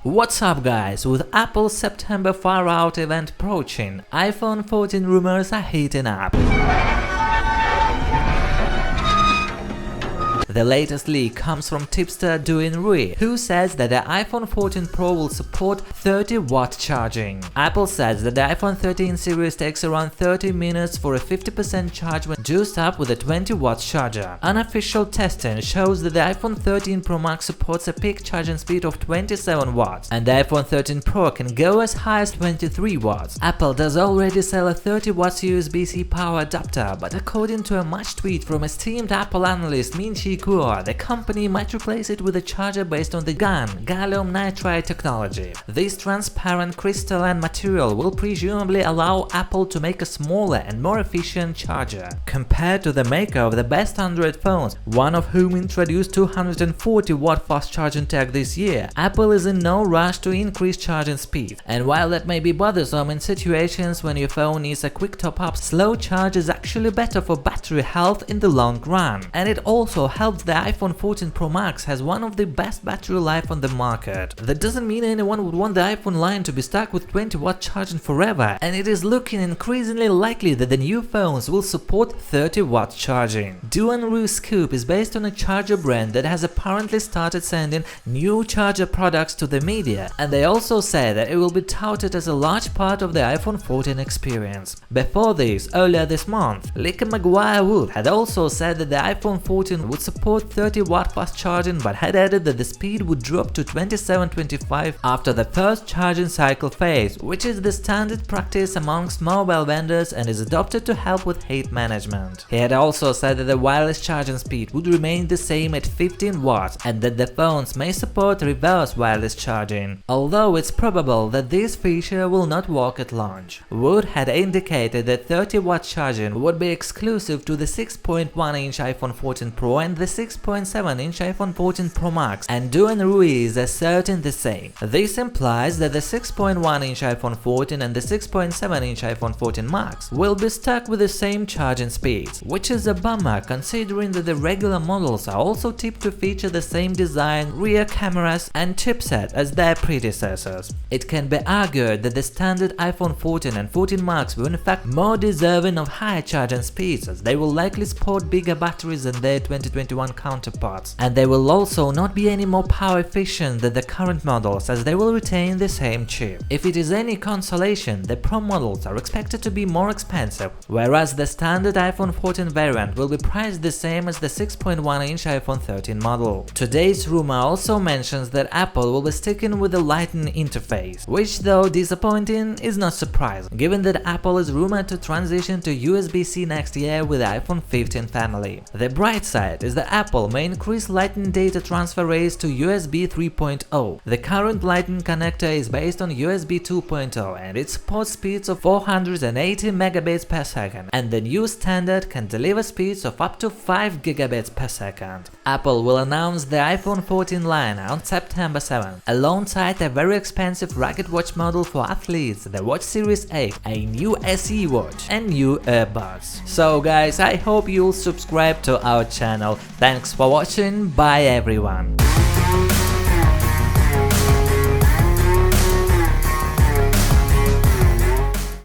What's up guys, with Apple's September Far Out event approaching, iPhone 14 rumors are heating up. The latest leak comes from tipster Duin Rui, who says that the iPhone 14 Pro will support 30-watt charging. Apple says that the iPhone 13 series takes around 30 minutes for a 50% charge when juiced up with a 20-watt charger. Unofficial testing shows that the iPhone 13 Pro Max supports a peak charging speed of 27 watts, and the iPhone 13 Pro can go as high as 23 watts. Apple does already sell a 30 watts USB-C power adapter, but according to a much tweet from esteemed Apple analyst Min-Chi Kuo, the company might replace it with a charger based on the GaN gallium nitride technology. This transparent crystalline material will presumably allow Apple to make a smaller and more efficient charger. Compared to the maker of the best Android phones, one of whom introduced 240-watt fast charging tech this year, Apple is in no rush to increase charging speed. And while that may be bothersome in situations when your phone needs a quick top-up, slow charge is actually better for battery health in the long run. And it also helps the iPhone 14 Pro Max has one of the best battery life on the market. That doesn't mean anyone would want the iPhone line to be stuck with 20-watt charging forever, and it is looking increasingly likely that the new phones will support 30-watt charging. Duin Rui's scoop is based on a charger brand that has apparently started sending new charger products to the media, and they also say that it will be touted as a large part of the iPhone 14 experience. Before this, earlier this month, Liam McGuire-Wood had also said that the iPhone 14 would support 30-watt fast charging, but had added that the speed would drop to 27-25 after the first charging cycle phase, which is the standard practice amongst mobile vendors and is adopted to help with heat management. He had also said that the wireless charging speed would remain the same at 15 watts and that the phones may support reverse wireless charging, although it's probable that this feature will not work at launch. Wood had indicated that 30-watt charging would be exclusive to the 6.1-inch iPhone 14 Pro and the 6.7-inch iPhone 14 Pro Max, and Duin Rui is asserting the same. This implies that the 6.1-inch iPhone 14 and the 6.7-inch iPhone 14 Max will be stuck with the same charging speeds, which is a bummer considering that the regular models are also tipped to feature the same design, rear cameras and chipset as their predecessors. It can be argued that the standard iPhone 14 and 14 Max were in fact more deserving of higher charging speeds, as they will likely sport bigger batteries than their 2021 counterparts, and they will also not be any more power efficient than the current models, as they will retain the same chip. If it is any consolation, the Pro models are expected to be more expensive, whereas the standard iPhone 14 variant will be priced the same as the 6.1-inch iPhone 13 model. Today's rumor also mentions that Apple will be sticking with the Lightning interface, which, though disappointing, is not surprising, given that Apple is rumored to transition to USB-C next year with the iPhone 15 family. The bright side is that Apple may increase Lightning data transfer rates to USB 3.0. The current Lightning connector is based on USB 2.0 and it supports speeds of 480 megabits per second, and the new standard can deliver speeds of up to 5 gigabits per second. Apple will announce the iPhone 14 line on September 7th, alongside a very expensive rugged watch model for athletes, the Watch Series 8, a new SE watch and new earbuds. So guys, I hope you'll subscribe to our channel. Thanks for watching, bye everyone.